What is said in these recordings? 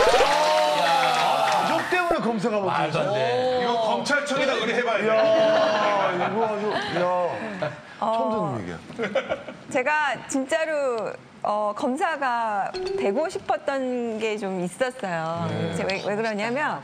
가족 때문에 검사가 못 말도 안 돼. 이거 검찰청에다 의뢰해봐야 돼. 야, 이거 아주, 처음 듣는 얘기야. 제가 진짜로 검사가 되고 싶었던 게 좀 있었어요. 왜 그러냐면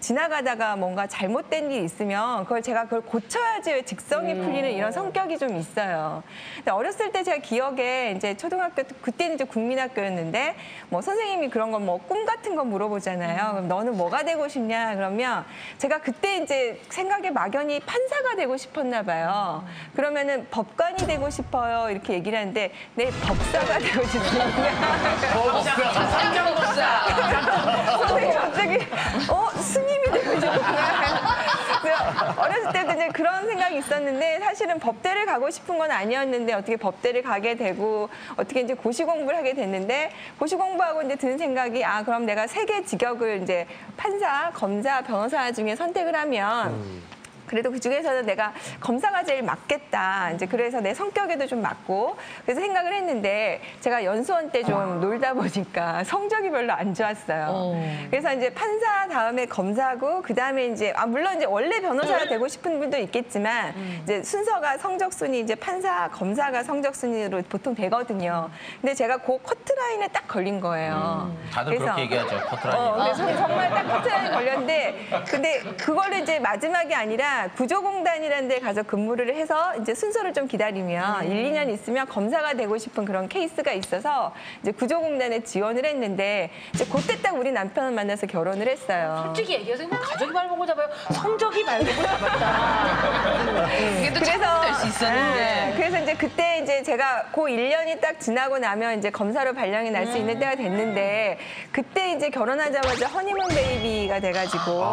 지나가다가 뭔가 잘못된 게 있으면 그걸 고쳐야지 왜 직성이 풀리는 이런 성격이 좀 있어요. 근데 어렸을 때 제가 기억에 이제 초등학교 그때는 이제 국민학교였는데 뭐 선생님이 그런 거 뭐 꿈 같은 거 물어보잖아요. 그럼 너는 뭐가 되고 싶냐 그러면 제가 그때 이제 생각에 막연히 판사가 되고 싶었나 봐요. 그러면은 법관이 되고 싶어요 이렇게 얘기를 하는데 네 법사가 되고 싶습니다. 상정법사. 선생님 갑자기 스님이 되고 싶구나. 어렸을 때도 이제 그런 생각이 있었는데 사실은 법대를 가고 싶은 건 아니었는데 어떻게 법대를 가게 되고 어떻게 이제 고시 공부를 하게 됐는데 고시 공부하고 이제 드는 생각이 그럼 내가 세 개 직역을 이제 판사, 검사, 변호사 중에 선택을 하면 그래도 그 중에서는 내가 검사가 제일 맞겠다. 이제 그래서 내 성격에도 좀 맞고 그래서 생각을 했는데 제가 연수원 때 좀 놀다 보니까 성적이 별로 안 좋았어요. 그래서 이제 판사 다음에 검사고 그 다음에 이제 물론 이제 원래 변호사가 되고 싶은 분도 있겠지만 이제 순서가 성적 순위 이제 판사, 검사가 성적 순위로 보통 되거든요. 근데 제가 그 커트라인에 딱 걸린 거예요. 다들 그렇게 얘기하죠. 커트라인. 근데 정말 딱 커트라인에 걸렸는데 근데 그거를 이제 마지막이 아니라 구조공단이라는 데 가서 근무를 해서 이제 순서를 좀 기다리면 1, 2년 있으면 검사가 되고 싶은 그런 케이스가 있어서 이제 구조공단에 지원을 했는데 이제 그때 딱 우리 남편을 만나서 결혼을 했어요. 솔직히 얘기해서 가족이 발목을 잡아요. 성적이 발목을 잡았다. 이게 또 참될 수 있었는데. 그래서 이제 그때 이제 제가 그 1년이 딱 지나고 나면 이제 검사로 발령이 날 수 있는 때가 됐는데 그때 이제 결혼하자마자 허니문 베이비가 돼가지고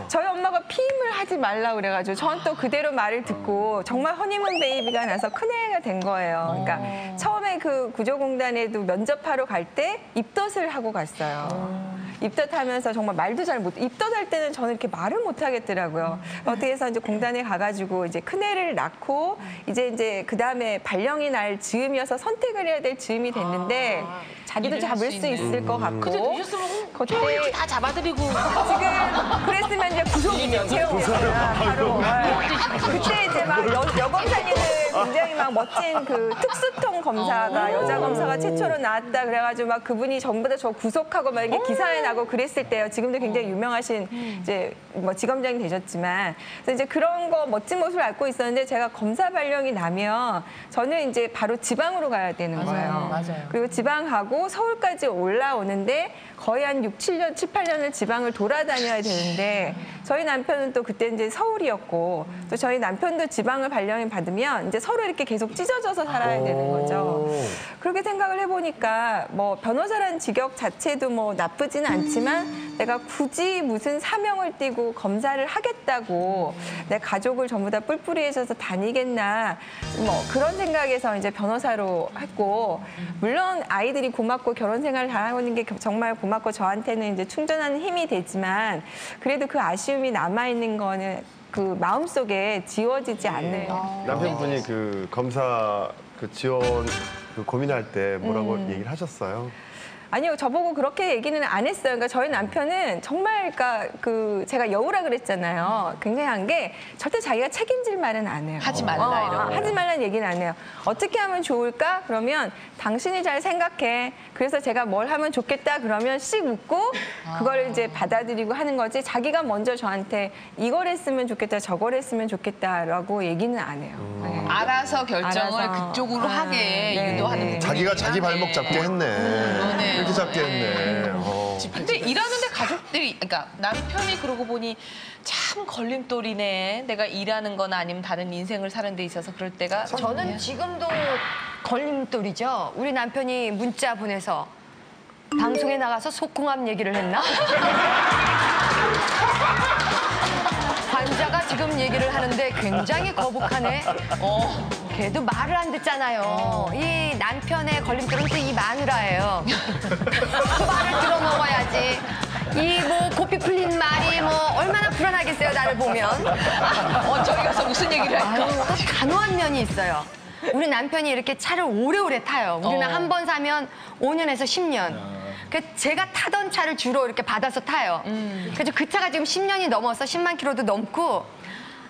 저희 엄마가 피임을 하지 말라 그래가지고 저는 또 그대로 말을 듣고 정말 허니문 베이비가 나서 큰애가 된 거예요. 그러니까 처음에 그 구조공단에도 면접하러 갈 때 입덧을 하고 갔어요. 입덧하면서 정말 말도 잘 못, 입덧할 때는 저는 이렇게 말을 못 하겠더라고요. 어떻게 해서 이제 공단에 가가지고 이제 큰애를 낳고 이제 그 다음에 발령이 날 즈음이어서 선택을 해야 될 즈음이 됐는데 자기도 잡을 수 있을 것 같고. 근데 늦었으면 그때 다 잡아드리고. 지금 그랬으면 이제 구속이면 채용됐어요. 바로. 그때 이제 막 여검사님들 굉장히 막 멋진 그 특수통 검사가 여자 검사가 최초로 나왔다 그래가지고 막 그분이 전부 다 저 구속하고 막 이렇게 기사에 나고 그랬을 때요. 지금도 굉장히 유명하신 이제 뭐 지검장이 되셨지만 그래서 이제 그런 거 멋진 모습을 앓고 있었는데 제가 검사 발령이 나면 저는 이제 바로 지방으로 가야 되는 거예요. 맞아요. 그리고 지방 가고 서울까지 올라오는데 거의 한 6, 7년, 7, 8년을 지방을 돌아다녀야 되는데 저희 남편은 또 그때 이제 서울이었고 또 저희 남편도 지방을 발령을 받으면 이제 서로 이렇게 계속 찢어져서 살아야 되는 거죠. 그렇게 생각을 해보니까 뭐 변호사라는 직업 자체도 뭐 나쁘지는 않지만 내가 굳이 무슨 사명을 띠고 검사를 하겠다고 내 가족을 전부 다 뿔뿔이 해줘서 다니겠나 뭐 그런 생각에서 이제 변호사로 했고 물론 아이들이 고맙고 결혼 생활을 잘하고 있는 게 정말 고맙고 저한테는 이제 충전하는 힘이 되지만 그래도 그 아쉬움이 남아있는 거는 그 마음속에 지워지지 않네요. 남편분이 그 검사 그 지원 그 고민할 때 뭐라고 얘기를 하셨어요? 아니요, 저보고 그렇게 얘기는 안 했어요. 그러니까 저희 남편은 정말, 그러니까 그 제가 여우라 그랬잖아요. 굉장한 게 절대 자기가 책임질 말은 안 해요. 하지 말라 이런 거. 하지 말라는 얘기는 안 해요. 어떻게 하면 좋을까? 그러면 당신이 잘 생각해. 그래서 제가 뭘 하면 좋겠다 그러면 씩 웃고 그걸 이제 받아들이고 하는 거지 자기가 먼저 저한테 이걸 했으면 좋겠다 저걸 했으면 좋겠다라고 얘기는 안 해요. 네. 알아서 결정을 알아서. 그쪽으로 하게 네, 유도하는 네. 부분이 자기가 자기 발목 잡게 했네. 네. 이렇게 잡게 했네. 근데 일하는데 가족들이, 그러니까 남편이 그러고 보니 참 걸림돌이네. 내가 일하는 거나 아니면 다른 인생을 사는 데 있어서 그럴 때가. 저는 지금도 걸림돌이죠. 우리 남편이 문자 보내서 방송에 나가서 속궁합 얘기를 했나? 환자가 지금 얘기를 하는데 굉장히 거북하네. 걔도 말을 안 듣잖아요. 이 남편의 걸림돌은 또 이 마누라예요. 그 말을 들어 먹어야지. 이 뭐 고삐 풀린 말이 뭐 얼마나 불안하겠어요, 나를 보면. 저기 가서 무슨 얘기를 할까? 아유, 단호한 면이 있어요. 우리 남편이 이렇게 차를 오래오래 타요. 우리는 한 번 사면 5년에서 10년. 제가 타던 차를 주로 이렇게 받아서 타요. 그래서 그 차가 지금 10년이 넘어서 10만 킬로도 넘고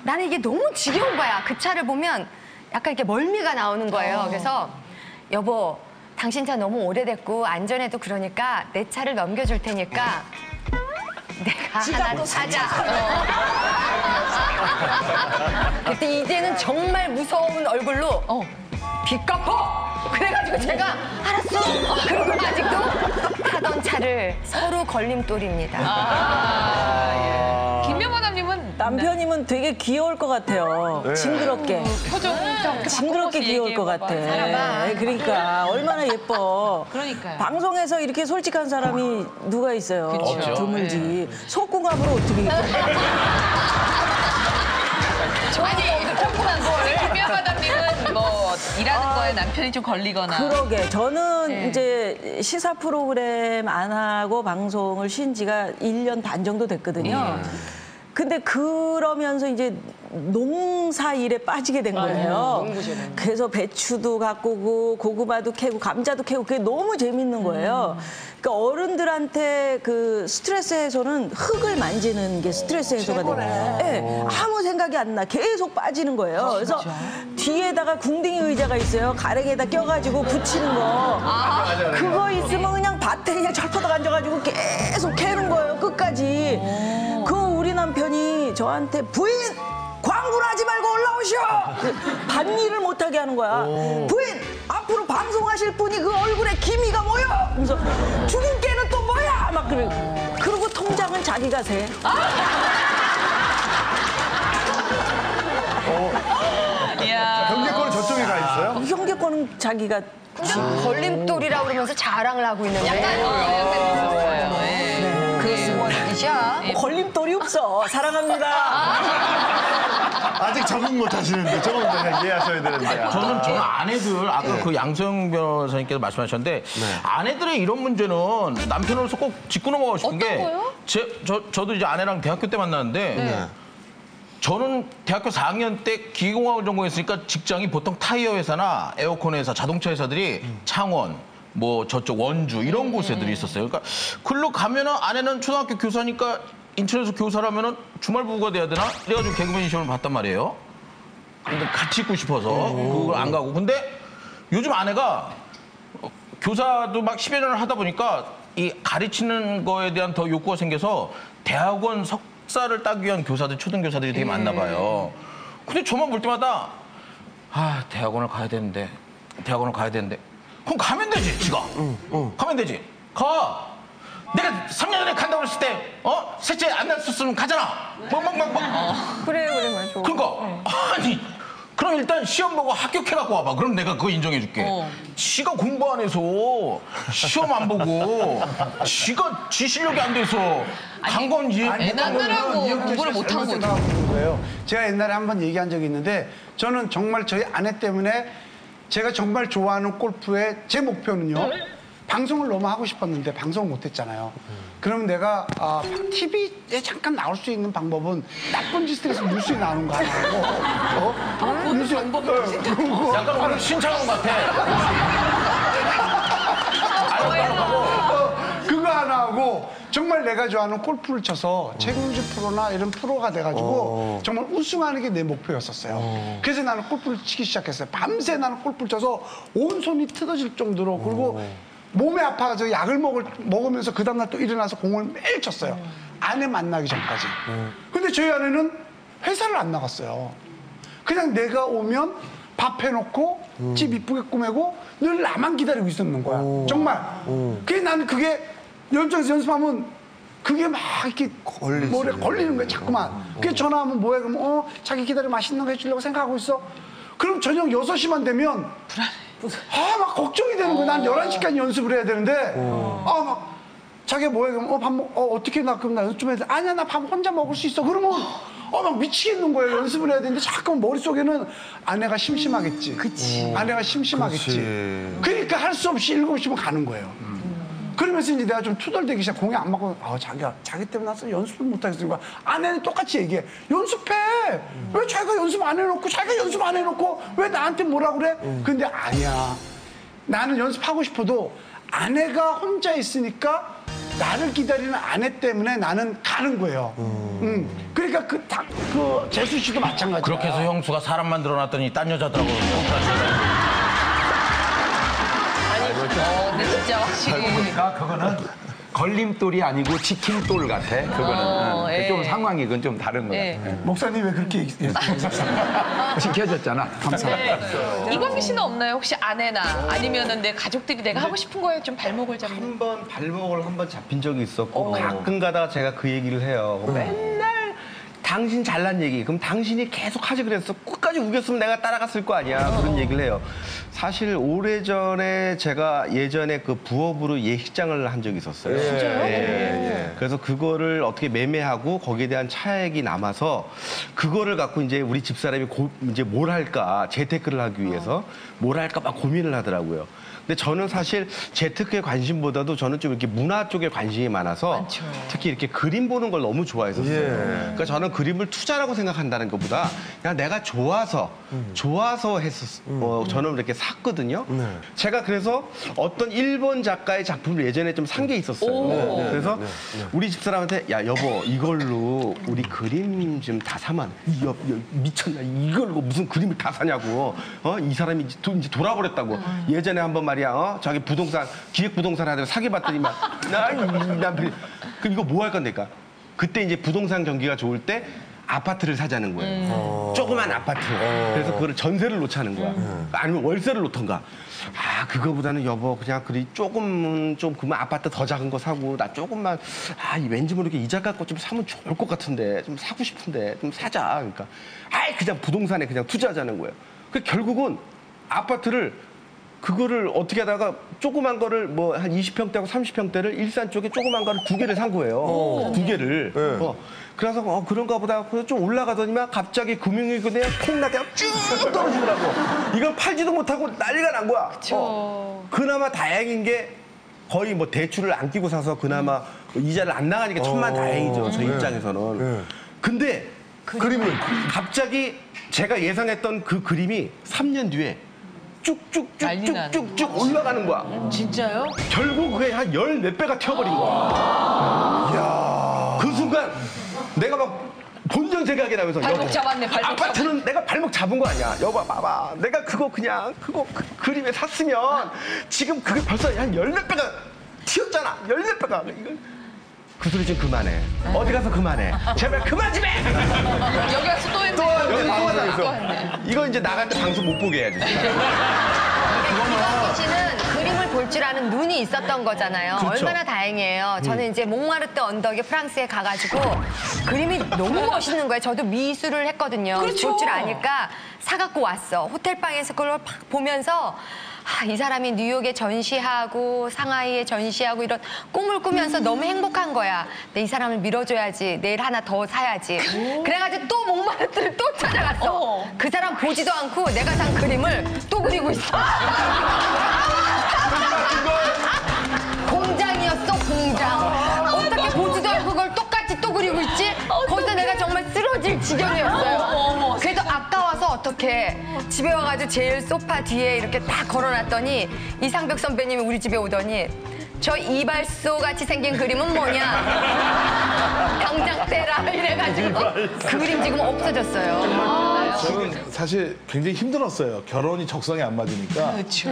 나는 이게 너무 지겨운 거야. 그 차를 보면 약간 이렇게 멀미가 나오는 거예요. 그래서 여보, 당신 차 너무 오래됐고 안전해도 그러니까 내 차를 넘겨줄 테니까 내가 하나 사자. 그때 이제는 정말 무서운 얼굴로 빚 갚어! 그래가지고 제가 알았어! 그러고 아직도 타던 차를 서로 걸림돌입니다. 김명만남님은 남편이면 되게 귀여울 것 같아요. 네. 징그럽게. 표정 징그럽게 귀여울 것 같아. 네, 그러니까 얼마나 예뻐. 그러니까요. 방송에서 이렇게 솔직한 사람이 누가 있어요. 그쵸. 드물지. 속궁합으로 어떻게. 아니, 김명만남님은 뭐 일하는 거에 남편이 좀 걸리거나. 그러게. 저는 네. 이제 시사 프로그램 안 하고 방송을 쉰 지가 1년 반 정도 됐거든요. 근데 그러면서 이제 농사 일에 빠지게 된 거예요. 그래서 배추도 가꾸고 고구마도 캐고 감자도 캐고 그게 너무 재밌는 거예요. 그러니까 어른들한테 그 스트레스 해소는 흙을 만지는 게 스트레스 해소가 돼요. 네, 아무 생각이 안 나. 계속 빠지는 거예요. 그래서 뒤에다가 궁둥이 의자가 있어요. 가랭에다 껴가지고 붙이는 거. 그거 있으면 그냥 밭에 그냥 철퍼덕 앉아가지고 계속 캐는 거예요. 끝까지. 그 우리 남편이 저한테 부인! 광고를 하지 말고 올라오시오! 밭일을 못하게 하는 거야. 부인! 앞으로 방송하실 분이 그 얼굴에 기미가 뭐여? 그래서 죽은 깨는 또 뭐야? 막 그래. 그리고 통장은 자기가 세. 이야. 경제권은 저쪽에 가 있어요? 형제권은 자기가 걸림돌이라고 그러면서 자랑을 하고 있는데. 약간 있었어요. 예. 그렇습니다. 걸림돌이 없어. 사랑합니다. 아직 적응 못 하시는데 저건 내가 이해하셔야 되는데. 저는 아내들 아까 그 양소영 변호사님께서 말씀하셨는데 아내들의 이런 문제는 남편으로서 꼭 짚고 넘어가고 싶은 게 거요? 저도 이제 아내랑 대학교 때 만났는데 저는 대학교 4학년 때 기계공학을 전공했으니까 직장이 보통 타이어 회사나 에어컨 회사, 자동차 회사들이 창원, 뭐 저쪽 원주 이런 곳에들이 있었어요. 그러니까 글로 가면은 아내는 초등학교 교사니까 인천에서 교사라면은 주말 부부가 돼야 되나? 그래가지고 개그맨 시험을 봤단 말이에요. 근데 같이 있고 싶어서 그걸 안 가고. 근데 요즘 아내가 교사도 막 10여 년을 하다 보니까 이 가르치는 거에 대한 더 욕구가 생겨서 대학원 석사를 따기 위한 교사들, 초등교사들이 되게 많나 봐요. 근데 저만 볼 때마다 대학원을 가야 되는데 그럼 가면 되지, 지가. 가면 되지. 가. 내가 3년 전에 간다고 했을 때, 셋째 안 났었으면 가잖아. 그래, 맞아. 그러니까, 아니, 그럼 일단 시험 보고 합격해갖고 와봐. 그럼 내가 그거 인정해줄게. 지가 공부 안 해서, 시험 안 보고, 지가 지 실력이 안 돼서 간 건지. 애 낳느라고 공부를 못한 거죠. 거예요. 제가 옛날에 한번 얘기한 적이 있는데 저는 정말 저희 아내 때문에 제가 정말 좋아하는 골프의 제 목표는요. 방송을 너무 하고 싶었는데 방송을 못했잖아요. 그러면 내가 TV에 잠깐 나올 수 있는 방법은 나쁜 짓을 해서 뉴스에 나오는 거 하고 뉴스 약간 오늘 신청한 것 같아. 그거 하나 하고 정말 내가 좋아하는 골프를 쳐서 책임질 프로나 이런 프로가 돼가지고 정말 우승하는 게 내 목표였었어요. 그래서 나는 골프를 치기 시작했어요. 밤새 나는 골프를 쳐서 온 손이 뜯어질 정도로 그리고 몸이 아파가지고 약을 먹으면서 그 다음날 또 일어나서 공을 매일 쳤어요. 아내 만나기 전까지. 근데 저희 아내는 회사를 안 나갔어요. 그냥 내가 오면 밥 해놓고 집 이쁘게 꾸미고 늘 나만 기다리고 있었는 거야. 정말. 그게 나는 그게 연장에서 연습하면 그게 막 이렇게 걸리는 거야, 자꾸만. 그게 전화하면 뭐해? 그러면 자기 기다리고 맛있는 거 해주려고 생각하고 있어. 그럼 저녁 6시만 되면 막 걱정이 되는 거야. 난 11시까지 연습을 해야 되는데 막 자기가 뭐해? 그러면 어떻게 그럼 나 연습 좀 해야 돼. 아니야, 나 밥 혼자 먹을 수 있어. 그러면 막 미치겠는 거예요. 연습을 해야 되는데 자꾸 머릿속에는 아내가 심심하겠지. 그치. 아내가 심심하겠지. 그러니까 할 수 없이 7시면 가는 거예요. 그러면서 이제 내가 좀 투덜대기 시작. 공이 안 맞고 자기가 자기 때문에 나서 연습을 못 하겠으니까 아내는 똑같이 얘기해. 연습해. 왜 자기가 연습 안 해놓고 자기가 연습 안 해놓고 왜 나한테 뭐라 그래? 근데 아니야. 나는 연습하고 싶어도 아내가 혼자 있으니까 나를 기다리는 아내 때문에 나는 가는 거예요. 그러니까 그 재수 씨도 마찬가지예요. 그렇게 해서 형수가 사람 만들어놨더니 딴 여자들하고 근데 진짜 확실히. 그러니까 그거는 걸림돌이 아니고 치킨돌 같아. 그거는 예. 좀 상황이 그건 좀 다른 거야. 예. 목사님 왜 그렇게 지켜줬잖아. 감사합니다. 네. 이광기 씨는 없나요? 혹시 아내나 아니면은 내 가족들이 내가 하고 싶은 거에 좀 발목을 잡는. 한 번 발목을 한 번 잡힌 적이 있었고 가끔 가다가 제가 그 얘기를 해요. 맨날 당신 잘난 얘기. 그럼 당신이 계속 하지 그랬어. 끝까지 우겼으면 내가 따라갔을 거 아니야. 그런 얘기를 해요. 사실 오래전에 제가 예전에 그 부업으로 예식장을 한 적이 있었어요. 진짜요? 예. 그래서 그거를 어떻게 매매하고 거기에 대한 차액이 남아서 그거를 갖고 이제 우리 집사람이 이제 뭘 할까 재테크를 하기 위해서 뭘 할까 막 고민을 하더라고요. 근데 저는 사실 재테크에 관심보다도 저는 좀 이렇게 문화 쪽에 관심이 많아서 특히 이렇게 그림 보는 걸 너무 좋아했었어요. 그러니까 저는 그림을 투자라고 생각한다는 것보다 그냥 내가 좋아서 저는 이렇게 샀거든요. 제가 그래서 어떤 일본 작가의 작품을 예전에 좀 산 게 있었어요. 그래서 우리 집사람한테 야 여보 이걸로 우리 그림 좀 다 사면 미쳤나 이걸로 무슨 그림을 다 사냐고 이 사람이 이제 돌아버렸다고 예전에 한번 말이야 자기 부동산 기획부동산 하다가 사기받더니 그럼 이거 뭐 할 건데까 그때 이제 부동산 경기가 좋을 때 아파트를 사자는 거예요. 조그만 아파트. 그래서 그거를 전세를 놓자는 거야. 아니면 월세를 놓던가. 그거보다는 여보 그냥 조금 그만 아파트 더 작은 거 사고 나 조금만 왠지 모르게 이자 깎고 좀 사면 좋을 것 같은데 좀 사고 싶은데 좀 사자. 그러니까 그냥 부동산에 그냥 투자하자는 거예요. 그 결국은 아파트를 그거를 어떻게 하다가 조그만 거를 뭐 한 20평대하고 30평대를 일산 쪽에 조그만 거를 2개를 산 거예요. 2개를. 그래서 그런가 보다 그래서 좀 올라가더니만 갑자기 금융위기 그냥 콩나게 쭉 떨어지더라고. 이건 팔지도 못하고 난리가 난 거야. 그나마 다행인 게 거의 뭐 대출을 안 끼고 사서 그나마 이자를 안 나가니까 천만다행이죠. 저 입장에서는. 근데 그림은 갑자기 제가 예상했던 그 그림이 3년 뒤에 쭉쭉쭉쭉쭉 올라가는 거야. 진짜요? 결국 그게 한 10몇 배가 튀어버린 거야. 이야. 그 순간 내가 막 본전생각이 나면서 발목 잡았네, 발목 아파트는 내가 발목 잡은 거 아니야. 여보 봐봐. 내가 그거 그림에 샀으면 지금 그게 벌써 한 10몇 배가 튀었잖아. 10몇 배가. 이거 그 소리 좀 그만해. 어디 가서 그만해. 제발 그만 좀 해. 여기 와서 또 했네. 여기 또 하자. 또 했네. 이거 이제 나갈 때 방송 못 보게 해야지. 이광기 씨는 그림을 볼 줄 아는 눈이 있었던 거잖아요. 그렇죠. 얼마나 다행이에요. 저는 이제 몽마르트 언덕에 프랑스에 가가지고 그림이 너무 멋있는 거예요. 저도 미술을 했거든요. 그렇죠. 볼 줄 아니까 사갖고 왔어. 호텔방에서 그걸 팍 보면서 이 사람이 뉴욕에 전시하고 상하이에 전시하고 이런 꿈을 꾸면서 너무 행복한 거야. 근데 이 사람을 밀어줘야지. 내일 하나 더 사야지. 그래가지고 또 몽마르트를 또 찾아갔어. 그 사람 보지도 않고 내가 산 그림을 또 그리고 있어. 공장이었어, 공장. 어떻게 보지도 않고 그걸 똑같이 또 그리고 있지? 거기서 내가 정말 쓰러질 지경이었어요. 그래도 아까워서 어떻게 집에 와가지고 제일 소파 뒤에 이렇게 딱 걸어놨더니 이상벽 선배님이 우리 집에 오더니 저 이발소 같이 생긴 그림은 뭐냐? 당장 떼라 이래가지고 그 그림 지금 없어졌어요. 저는 사실 굉장히 힘들었어요. 결혼이 적성에 안 맞으니까. 그렇죠.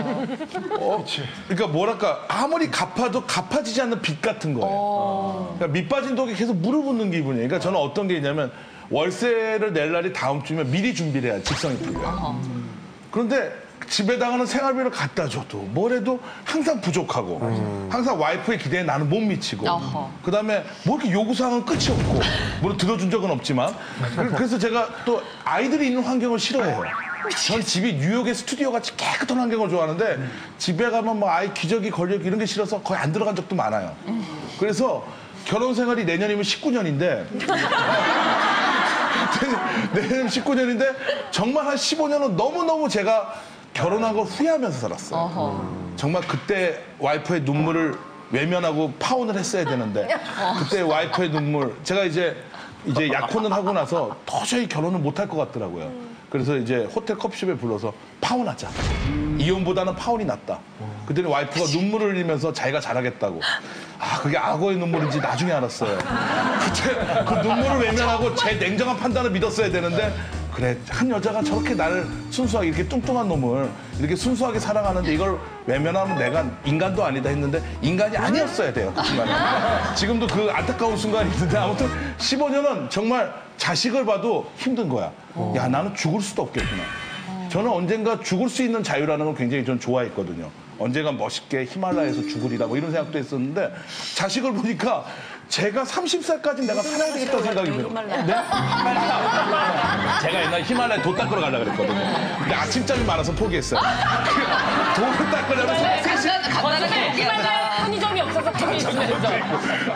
그러니까 뭐랄까 아무리 갚아도 갚아지지 않는 빚 같은 거예요. 그러니까 밑 빠진 독에 계속 물을 붓는 기분이에요. 그러니까 저는 어떤 게 있냐면 월세를 낼 날이 다음 주면 미리 준비를 해야 직성이 풀려요. 그런데 집에다가는 생활비를 갖다 줘도 뭘 해도 항상 부족하고 항상 와이프의 기대에 나는 못 미치고 그다음에 뭐 이렇게 요구사항은 끝이 없고 물론 들어준 적은 없지만 그래서 제가 또 아이들이 있는 환경을 싫어해요. 전 집이 뉴욕의 스튜디오 같이 깨끗한 환경을 좋아하는데 집에 가면 뭐 아이 기저귀 걸려있고 이런 게 싫어서 거의 안 들어간 적도 많아요. 그래서 결혼 생활이 내년이면 19년인데 내년 19년인데 정말 한 15년은 너무너무 제가 결혼한 걸 후회하면서 살았어요. 정말 그때 와이프의 눈물을 외면하고 파혼을 했어야 되는데 그때 와이프의 눈물 제가 이제 약혼을 하고 나서 도저히 결혼을 못할 것 같더라고요. 그래서 이제 호텔 커피숍에 불러서 파혼하자. 이혼보다는 파혼이 낫다. 그랬더니 와이프가 눈물을 흘리면서 자기가 잘하겠다고. 아, 그게 악어의 눈물인지 나중에 알았어요. 그때 그 눈물을 외면하고 제 냉정한 판단을 믿었어야 되는데 그래, 한 여자가 저렇게 나를 순수하게 이렇게 뚱뚱한 놈을 이렇게 순수하게 사랑하는데 이걸 외면하면 내가 인간도 아니다 했는데 인간이 아니었어야 돼요, 그 순간에. 지금도 그 안타까운 순간이 있는데 아무튼 15년은 정말 자식을 봐도 힘든 거야. 야, 나는 죽을 수도 없겠구나. 저는 언젠가 죽을 수 있는 자유라는 걸 굉장히 전 좋아했거든요. 언젠가 멋있게 히말라야에서 죽으리라 뭐 이런 생각도 했었는데 자식을 보니까 제가 30살까지 내가 살아야 되겠다는 생각이 들어요. 네? 제가 옛날에 히말라야 도 닦으러 가려고 그랬거든요. 근데 아침잠이 많아서 포기했어요. 도를 닦으려면 히말라야 편의점이 없어서 거기 있으면서.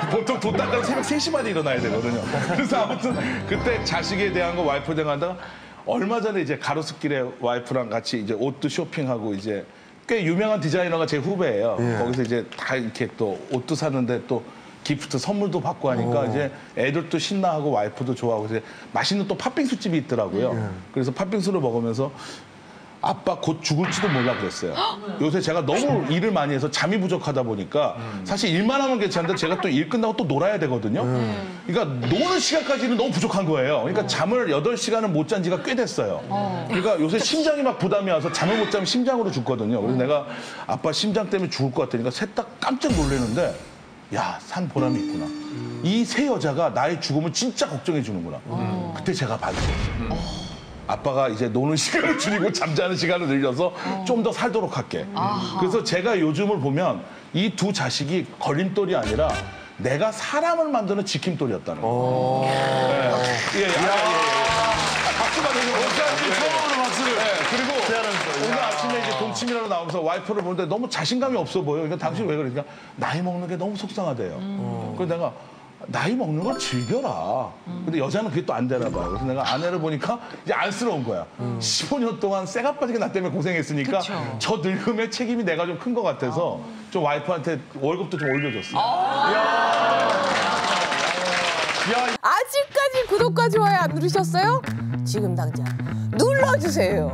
보통 도 닦으려면 새벽 3시 반에 일어나야 되거든요. 그래서 아무튼 그때 자식에 대한 거 와이프에 대한 거 하다가 얼마 전에 이제 가로수길에 와이프랑 같이 이제 옷도 쇼핑하고 이제 꽤 유명한 디자이너가 제 후배예요. 거기서 이제 다 이렇게 또 옷도 샀는데 또 기프트 선물도 받고 하니까 이제 애들도 신나하고 와이프도 좋아하고 이제 맛있는 또 팥빙수 집이 있더라고요. 그래서 팥빙수를 먹으면서 아빠 곧 죽을지도 몰라 그랬어요. 요새 제가 너무 일을 많이 해서 잠이 부족하다 보니까 사실 일만 하면 괜찮은데 제가 또 일 끝나고 또 놀아야 되거든요. 그러니까 노는 시간까지는 너무 부족한 거예요. 그러니까 잠을 8시간을 못 잔 지가 꽤 됐어요. 그러니까 요새 심장이 막 부담이 와서 잠을 못 자면 심장으로 죽거든요. 그래서 내가 아빠 심장 때문에 죽을 것 같으니까 셋 다 깜짝 놀라는데 야, 산 보람이 있구나. 이 세 여자가 나의 죽음을 진짜 걱정해 주는구나. 그때 제가 받았어요. 아빠가 이제 노는 시간을 줄이고 잠자는 시간을 늘려서 좀 더 살도록 할게. 그래서 제가 요즘을 보면 이 두 자식이 걸림돌이 아니라 내가 사람을 만드는 지킴돌이었다는 거예요. 예, 박수 받으시고 처음으로 박수를. 그리고 오늘 아침에 이제 동치미라로 나오면서 와이프를 보는데 너무 자신감이 없어 보여. 그러니까 당신 왜 그러니까 나이 먹는 게 너무 속상하대요. 그래서 내가 나이 먹는 걸 즐겨라. 근데 여자는 그게 또 안 되나 봐요. 그래서 내가 아내를 보니까 이제 안쓰러운 거야. 15년 동안 쇠가 빠지게 나 때문에 고생했으니까 저 늙음의 책임이 내가 좀 큰 것 같아서 좀 와이프한테 월급도 좀 올려줬어요. 아직까지 구독과 좋아요 안 누르셨어요? 지금 당장 눌러주세요.